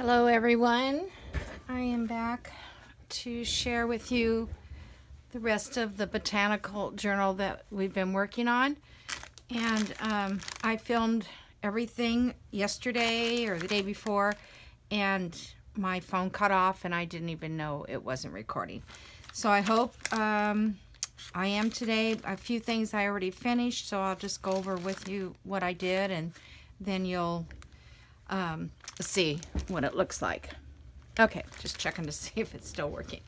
Hello everyone, I am back to share with you the rest of the botanical journal that we've been working on. And I filmed everything yesterday or the day before, and my phone cut off and I didn't even know it wasn't recording. So I hope I am today. A few things I already finished, so I'll just go over with you what I did, and then you'll see what it looks like. Okay, just checking to see if it's still working.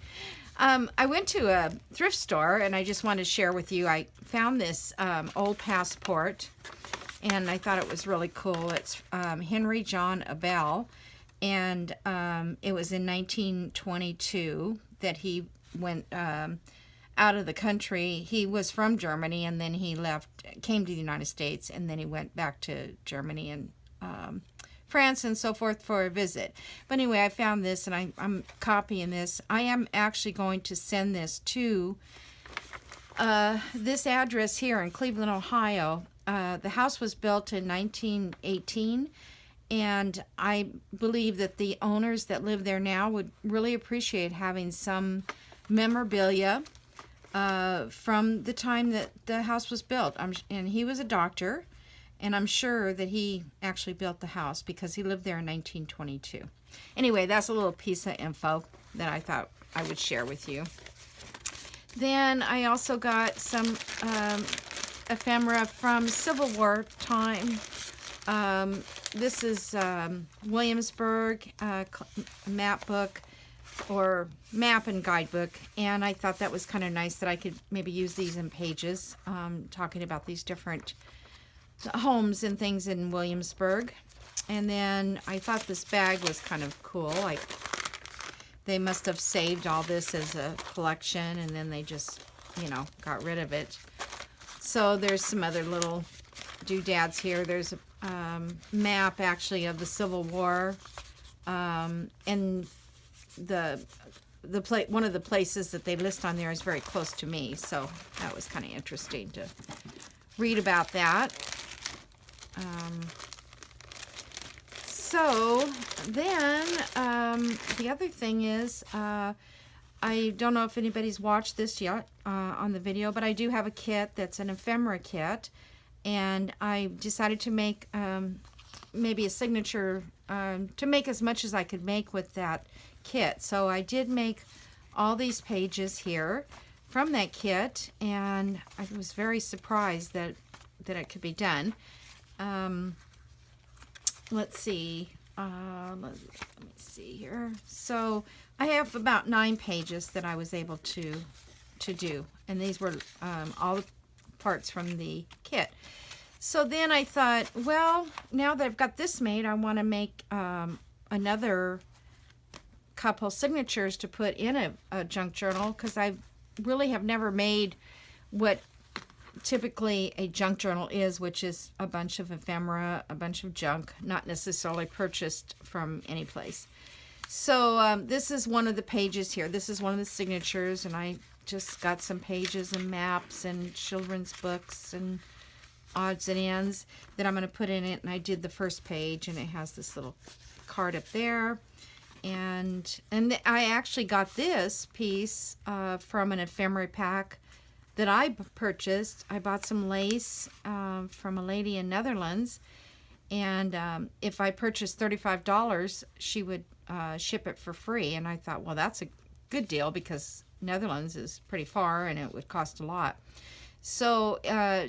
I went to a thrift store and I just wanted to share with you. I found this old passport and I thought it was really cool. It's Henry John Abel, and it was in 1922 that he went out of the country. He was from Germany and then he came to the United States, and then he went back to Germany and France and so forth for a visit. But anyway, I found this and I'm copying this. I am actually going to send this to this address here in Cleveland, Ohio. The house was built in 1918, and I believe that the owners that live there now would really appreciate having some memorabilia from the time that the house was built. And he was a doctor, and I'm sure that he actually built the house because he lived there in 1922. Anyway, that's a little piece of info that I thought I would share with you. Then I also got some ephemera from Civil War time. This is Williamsburg map book, or map and guidebook, and I thought that was kind of nice that I could maybe use these in pages, talking about these different homes and things in Williamsburg. And then I thought this bag was kind of cool. Like, they must have saved all this as a collection and then they just, got rid of it. So there's some other little doodads here. There's a map actually of the Civil War, and one of the places that they list on there is very close to me, so that was kind of interesting to read about that. So then the other thing is, I don't know if anybody's watched this yet on the video, but I do have a kit that's an ephemera kit, and I decided to make maybe a signature, to make as much as I could make with that kit. So I did make all these pages here from that kit, and I was very surprised that it could be done. Let's see. Let me see here. So I have about 9 pages that I was able to do, and these were all the parts from the kit. So then I thought, well, now that I've got this made, I want to make another couple signatures to put in a junk journal, because I really have never made what typically a junk journal is, which is a bunch of ephemera, a bunch of junk, not necessarily purchased from any place. So this is one of the pages here. This is one of the signatures, and I just got some pages and maps and children's books and odds and ends that I'm going to put in it. And I did the first page, and it has this little card up there. And I actually got this piece from an ephemera pack that I purchased. I bought some lace from a lady in Netherlands, and if I purchased $35, she would ship it for free. And I thought, well, that's a good deal because Netherlands is pretty far and it would cost a lot. So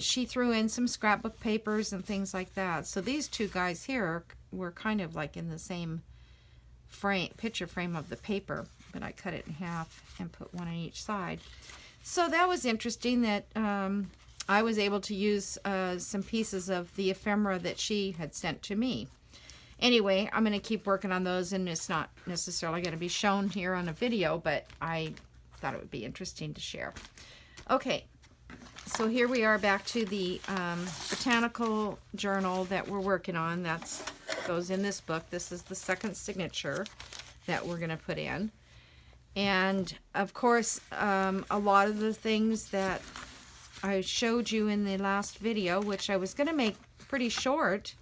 she threw in some scrapbook papers and things like that. So these two guys here were kind of like in the same picture frame of the paper, but I cut it in half and put one on each side. So that was interesting that I was able to use some pieces of the ephemera that she had sent to me. Anyway, I'm going to keep working on those, and it's not necessarily going to be shown here on a video, but I thought it would be interesting to share. Okay, so here we are back to the botanical journal that we're working on. That goes in this book. This is the second signature that we're going to put in. And of course, a lot of the things that I showed you in the last video, which I was going to make pretty short,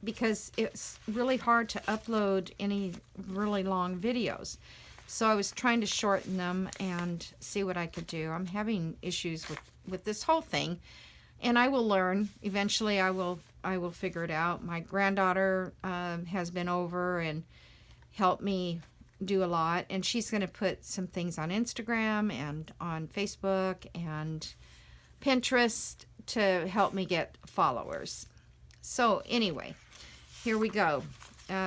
because it's really hard to upload any really long videos. So I was trying to shorten them and see what I could do. I'm having issues with this whole thing, and I will learn. Eventually I will figure it out. My granddaughter has been over and helped me do a lot, and she's going to put some things on Instagram and on Facebook and Pinterest to help me get followers. So anyway, here we go.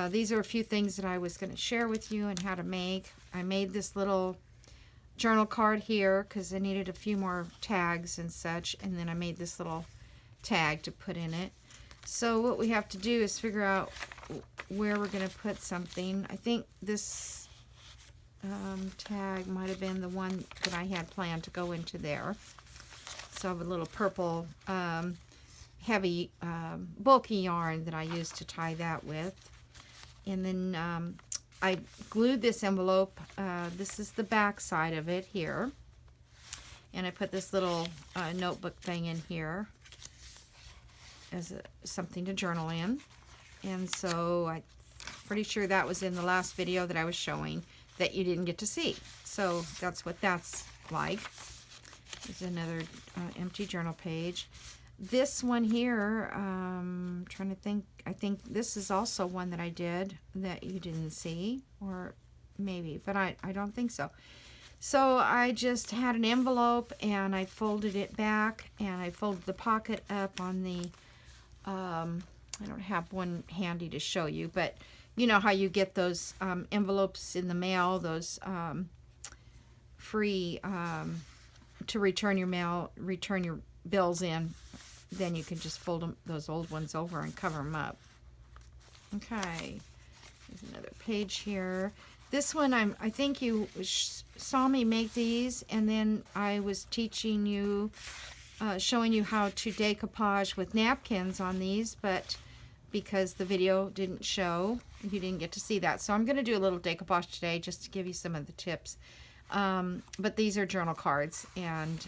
These are a few things that I was going to share with you and how to make. I made this little journal card here because I needed a few more tags and such, and then I made this little tag to put in it. So what we have to do is figure out where we're going to put something. I think this tag might have been the one that I had planned to go into there. So I have a little purple heavy bulky yarn that I used to tie that with. And then I glued this envelope. This is the back side of it here. And I put this little notebook thing in here as something to journal in. And so I'm pretty sure that was in the last video that I was showing that you didn't get to see. So that's what that's like. There's another empty journal page. This one here, trying to think, I think this is also one that I did that you didn't see, or maybe, but I don't think so. So I just had an envelope and I folded it back and I folded the pocket up on the, I don't have one handy to show you, but you know how you get those envelopes in the mail, those free to return your mail, return your bills in. Then you can just fold them, those old ones over and cover them up. Okay, there's another page here. This one, I think you saw me make these, and then I was teaching you, showing you how to decoupage with napkins on these, but because the video didn't show, you didn't get to see that. So I'm going to do a little decoupage today just to give you some of the tips. But these are journal cards, and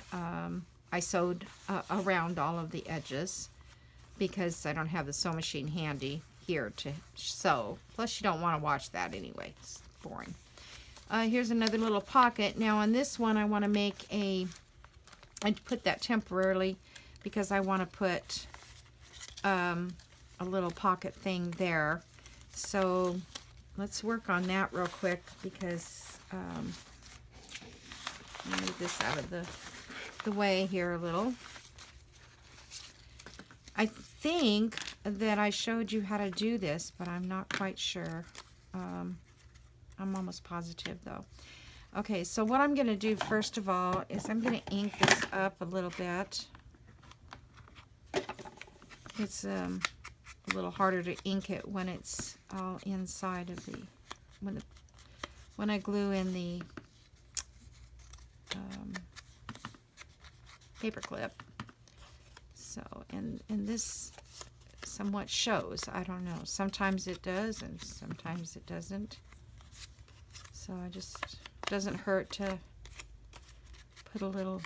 I sewed around all of the edges because I don't have the sewing machine handy here to sew. Plus you don't want to watch that anyway. It's boring. Here's another little pocket. Now on this one I want to make I put that temporarily because I want to put a little pocket thing there. So let's work on that real quick because move this out of the way here a little. I think that I showed you how to do this, but I'm not quite sure. I'm almost positive though. Okay, so what I'm going to do first of all is I'm going to ink this up a little bit. It's a little harder to ink it when it's all inside of the when I glue in the paper clip. So, and this somewhat shows. I don't know. Sometimes it does and sometimes it doesn't. So I just, doesn't hurt to put a little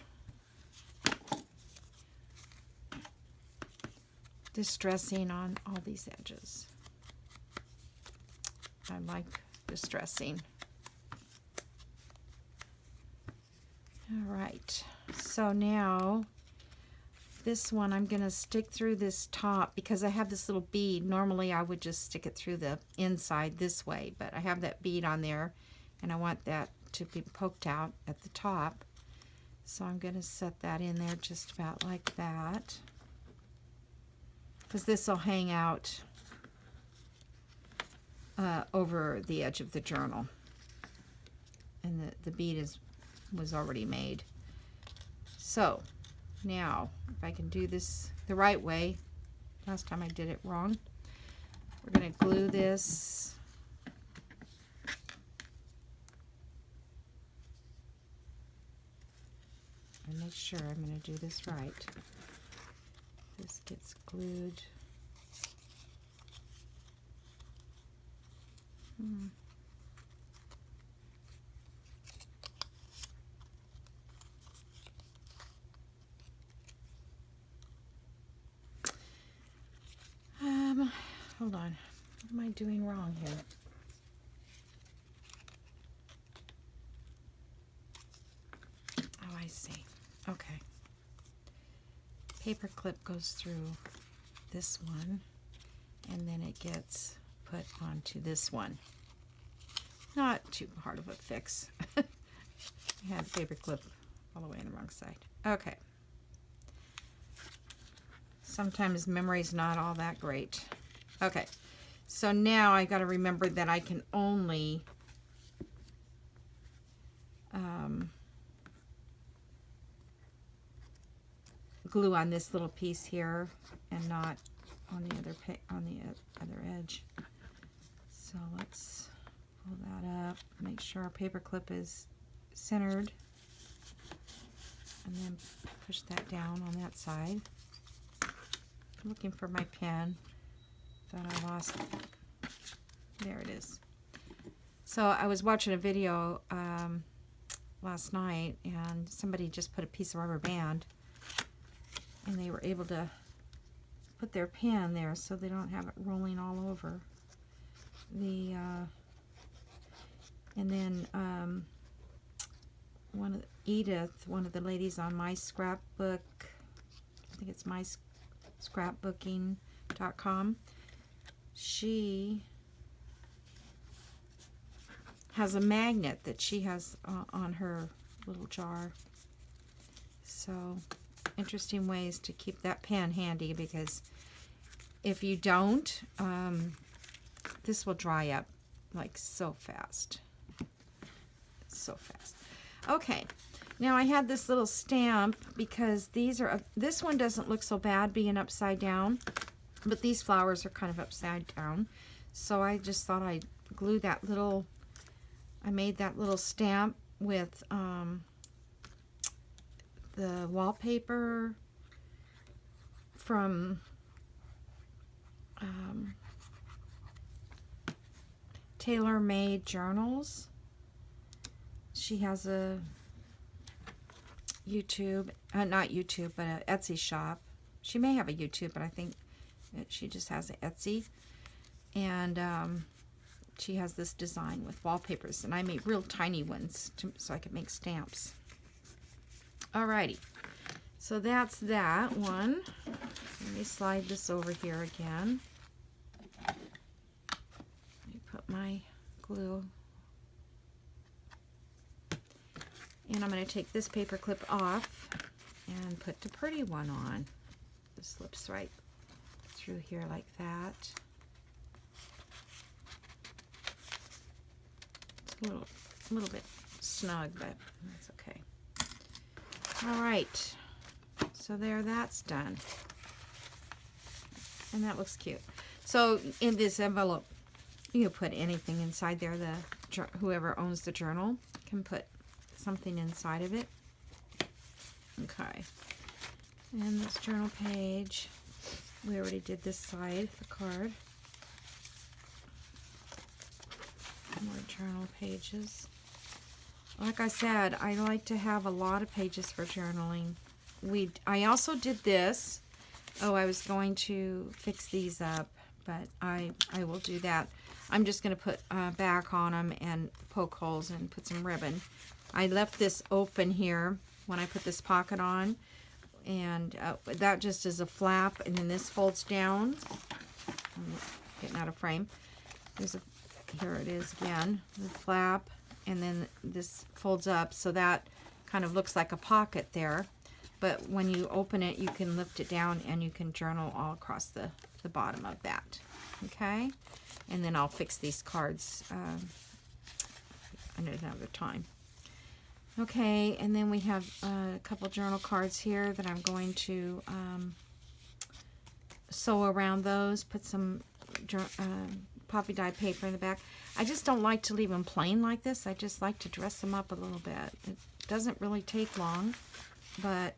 distressing on all these edges. I like distressing. All right, so now this one I'm going to stick through this top because I have this little bead. Normally I would just stick it through the inside this way, but I have that bead on there and I want that to be poked out at the top. So I'm going to set that in there just about like that because this will hang out over the edge of the journal. And the bead was already made. So now if I can do this the right way, last time I did it wrong, we're going to glue this and make sure I'm going to do this right. This gets glued. Hold on, am I doing wrong here? Oh, I see. Okay. Paper clip goes through this one, and then it gets put onto this one. Not too hard of a fix. I had the paper clip all the way on the wrong side. Okay. Sometimes memory's not all that great. Okay. So now I got to remember that I can only glue on this little piece here and not on the other edge. So let's pull that up, make sure our paper clip is centered, and then push that down on that side. I'm looking for my pen. Thought I lost it. There it is. So I was watching a video last night, and somebody just put a piece of rubber band, and they were able to put their pen there so they don't have it rolling all over the and then Edith, one of the ladies on my scrapbook, I think it's myscrapbooking.com, she has a magnet that she has on her little jar. So interesting ways to keep that pen handy, because if you don't, this will dry up like so fast. So fast. Okay, now I had this little stamp because this one doesn't look so bad being upside down, but these flowers are kind of upside down. So I just thought I'd glue that little, I made that little stamp with the wallpaper from Tailor Made Journals. She has a YouTube, not YouTube, but an Etsy shop. She may have a YouTube, but I think that she just has an Etsy. And she has this design with wallpapers, and I made real tiny ones so I could make stamps. Alrighty, so that's that one. Let me slide this over here again. Let me put my glue. And I'm going to take this paper clip off and put the pretty one on. This slips right through here like that. It's a little bit snug, but that's okay. All right, so there, that's done. And that looks cute. So in this envelope, you can put anything inside there. Whoever owns the journal can put something inside of it. Okay. And this journal page, we already did this side, the card. More journal pages. Like I said, I like to have a lot of pages for journaling. I also did this. Oh, I was going to fix these up, but I will do that. I'm just going to put back on them and poke holes and put some ribbon. I left this open here when I put this pocket on, and that just is a flap, and then this folds down. I'm getting out of frame. Here it is again, the flap, and then this folds up, so that kind of looks like a pocket there. But when you open it, you can lift it down and you can journal all across the bottom of that. Okay? And then I'll fix these cards another time. Okay, and then we have a couple journal cards here that I'm going to sew around those, put some poppy dyed paper in the back. I just don't like to leave them plain like this. I just like to dress them up a little bit. It doesn't really take long, but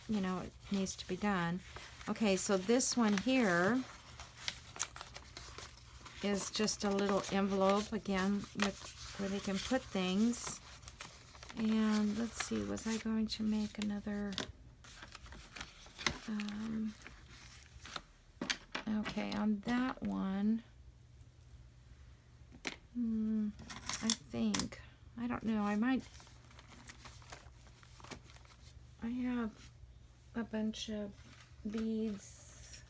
you know, it needs to be done. Okay, so this one here is just a little envelope again where they can put things. And let's see, was I going to make another okay, on that one think. I don't know. I have a bunch of beads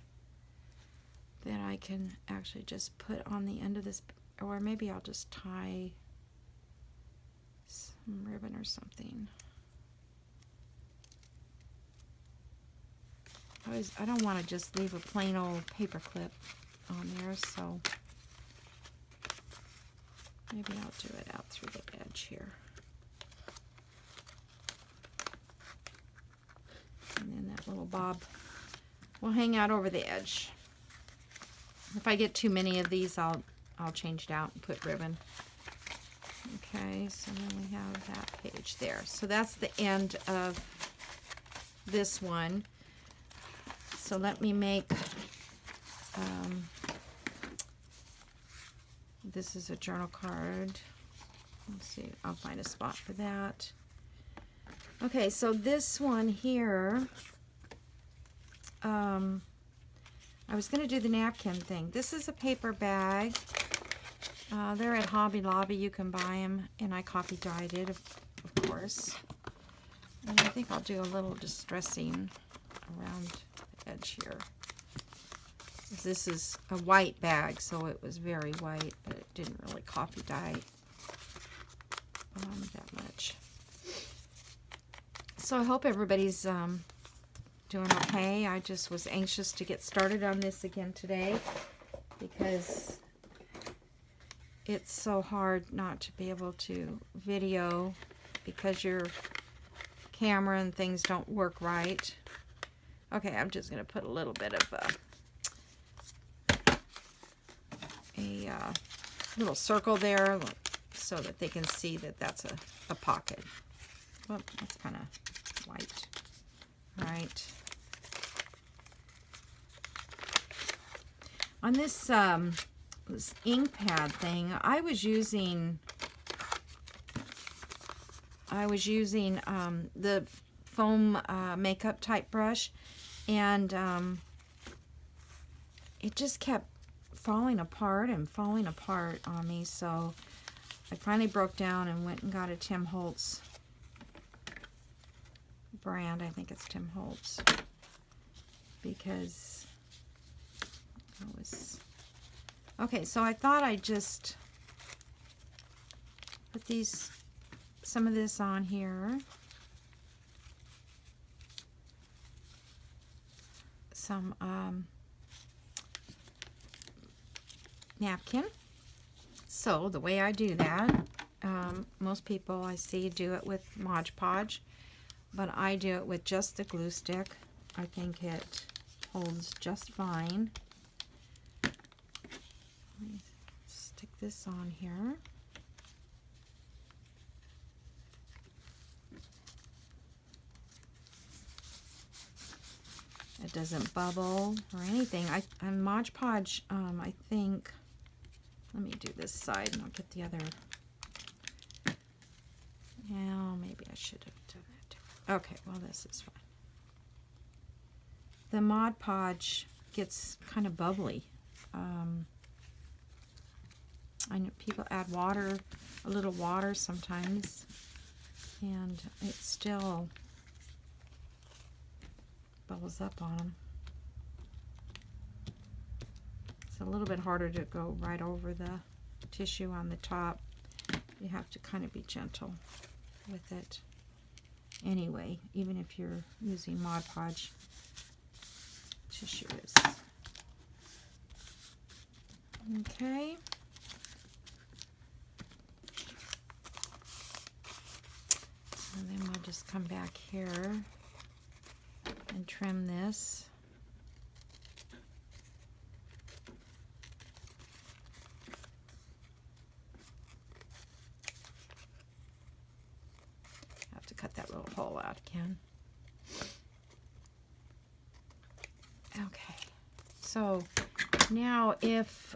that I can actually just put on the end of this, or maybe I'll just tie some ribbon or something. I don't want to just leave a plain old paper clip on there, so maybe I'll do it out through the edge here. And then that little bob will hang out over the edge. If I get too many of these, I'll change it out and put ribbon. Okay, so then we have that page there. So that's the end of this one. So let me make, this is a journal card. Let's see, I'll find a spot for that. Okay, so this one here, I was going to do the napkin thing. This is a paper bag. They're at Hobby Lobby. You can buy them, and I copy dyed it, of course. And I think I'll do a little distressing around the edge here. This is a white bag, so it was very white, but it didn't really copy dye that much. So I hope everybody's doing okay. I just was anxious to get started on this again today because it's so hard not to be able to video because your camera and things don't work right. Okay, I'm just going to put a little bit of a little circle there so that they can see that that's a pocket. Well, that's kind of white. Right. On this this ink pad thing, I was using the foam makeup type brush, and it just kept falling apart on me, so I finally broke down and went and got a Tim Holtz brand. I think it's Tim Holtz, because I was okay. So I thought I'd just put some of this on here, some napkin. So the way I do that, most people I see do it with Mod Podge, but I do it with just the glue stick. I think it holds just fine. Let me stick this on here. It doesn't bubble or anything. On Mod Podge, I think, let me do this side and I'll get the other. Now, maybe I should have done that different. Okay, well, this is fine. The Mod Podge gets kind of bubbly. I know people add water, a little water sometimes, and it still bubbles up on them. It's a little bit harder to go right over the tissue on the top. You have to kind of be gentle with it. Anyway, even if you're using Mod Podge, tissue is. Okay. And then we'll just come back here and trim this. I have to cut that little hole out again. Okay. So now if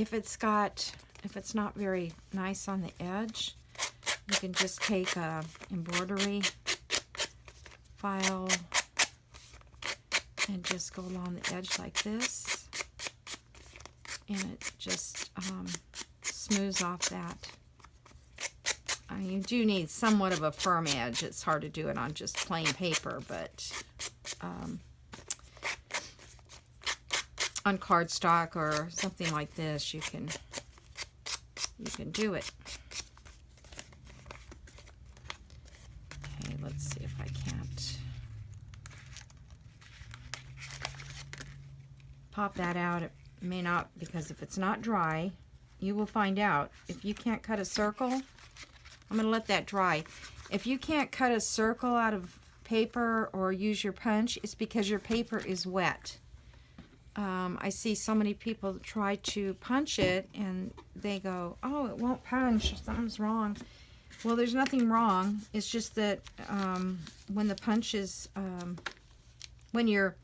it's not very nice on the edge, you can just take a embroidery file and just go along the edge like this, and it just smooths off that You do need somewhat of a firm edge. It's hard to do it on just plain paper, but on cardstock or something like this, you can do it. Okay, let's see if I can't pop that out. It may not, because if it's not dry, you will find out. If you can't cut a circle, I'm going to let that dry. If you can't cut a circle out of paper or use your punch, it's because your paper is wet. I see so many people try to punch it and they go, oh, it won't punch, something's wrong. Well, there's nothing wrong. It's just that when the punch is, when your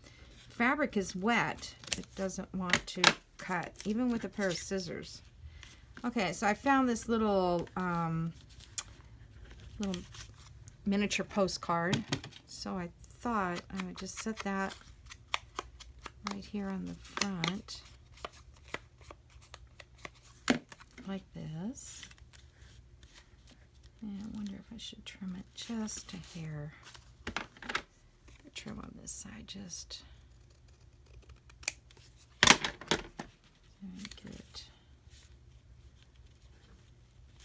fabric is wet, it doesn't want to cut, even with a pair of scissors. Okay, so I found this little little miniature postcard, so I thought I would just set that right here on the front like this. And I wonder if I should trim it just a hair. Trim on this side just and get it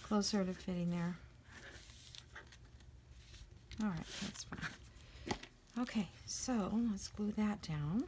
closer to fitting there. All right, that's fine. Okay, so let's glue that down.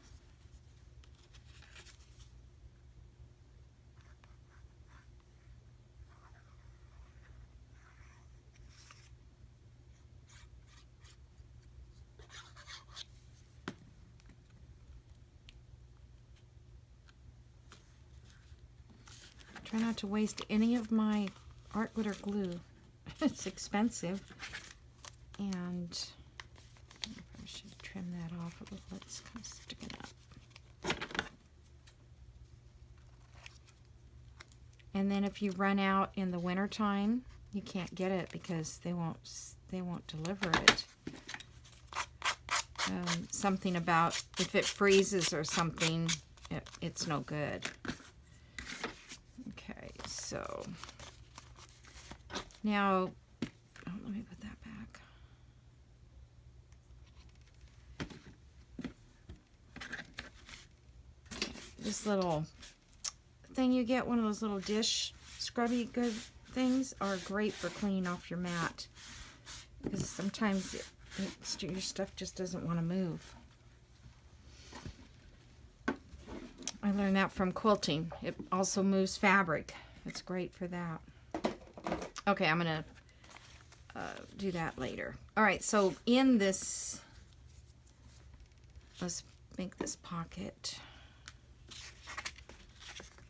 Try not to waste any of my art glitter glue. It's expensive. And I should trim that off a little. It's kind of sticking up. And then if you run out in the winter time, you can't get it because they won't deliver it. Something about if it freezes or something, it's no good. Okay, so now let me put that back. This little thing you get, one of those little dish scrubby good things, are great for cleaning off your mat, because sometimes your stuff just doesn't want to move. I learned that from quilting. It also moves fabric. It's great for that. Okay, I'm gonna do that later. All right, so in this, let's make this pocket.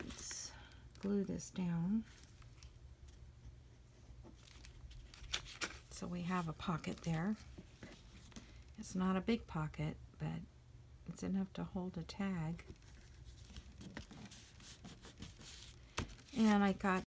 Let's glue this down. So we have a pocket there. It's not a big pocket, but it's enough to hold a tag. And I got